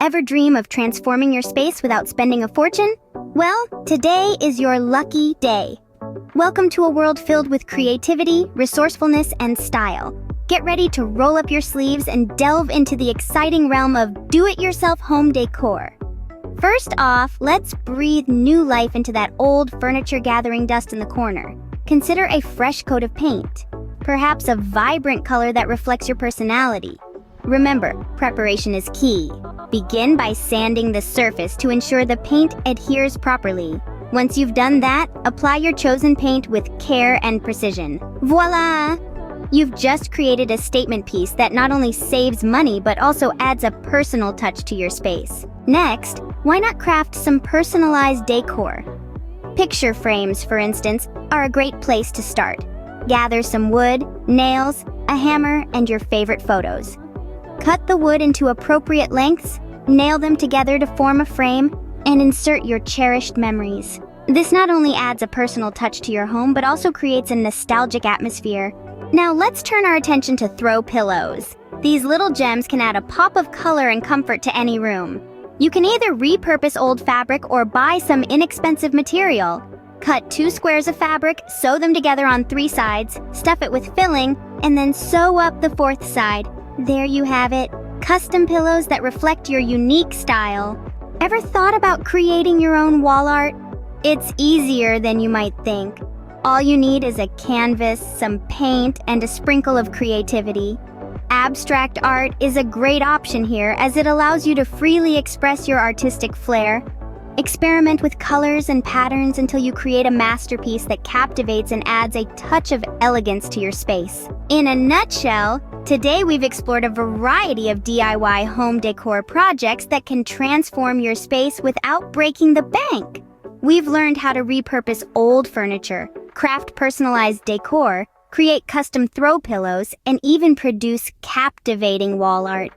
Ever dream of transforming your space without spending a fortune? Well, today is your lucky day. Welcome to a world filled with creativity, resourcefulness, and style. Get ready to roll up your sleeves and delve into the exciting realm of do-it-yourself home decor. First off, let's breathe new life into that old furniture gathering dust in the corner. Consider a fresh coat of paint, perhaps a vibrant color that reflects your personality. Remember, preparation is key. Begin by sanding the surface to ensure the paint adheres properly. Once you've done that, apply your chosen paint with care and precision. Voila! You've just created a statement piece that not only saves money but also adds a personal touch to your space. Next, why not craft some personalized decor? Picture frames, for instance, are a great place to start. Gather some wood, nails, a hammer, and your favorite photos. Cut the wood into appropriate lengths, nail them together to form a frame, and insert your cherished memories. This not only adds a personal touch to your home, but also creates a nostalgic atmosphere. Now let's turn our attention to throw pillows. These little gems can add a pop of color and comfort to any room. You can either repurpose old fabric or buy some inexpensive material. Cut 2 squares of fabric, sew them together on 3 sides, stuff it with filling, and then sew up the 4th side. There you have it, custom pillows that reflect your unique style. Ever thought about creating your own wall art? It's easier than you might think. All you need is a canvas, some paint, and a sprinkle of creativity. Abstract art is a great option here as it allows you to freely express your artistic flair. Experiment with colors and patterns until you create a masterpiece that captivates and adds a touch of elegance to your space. In a nutshell, today we've explored a variety of DIY home decor projects that can transform your space without breaking the bank. We've learned how to repurpose old furniture, craft personalized decor, create custom throw pillows, and even produce captivating wall art.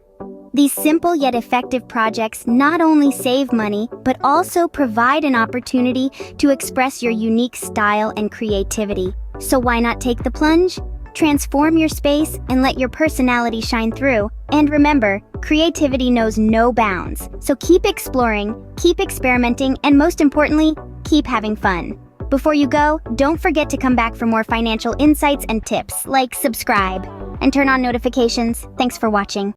These simple yet effective projects not only save money, but also provide an opportunity to express your unique style and creativity. So why not take the plunge? Transform your space and let your personality shine through. And remember, creativity knows no bounds. So keep exploring, keep experimenting, and most importantly, keep having fun. Before you go, don't forget to come back for more financial insights and tips, like subscribe and turn on notifications. Thanks for watching.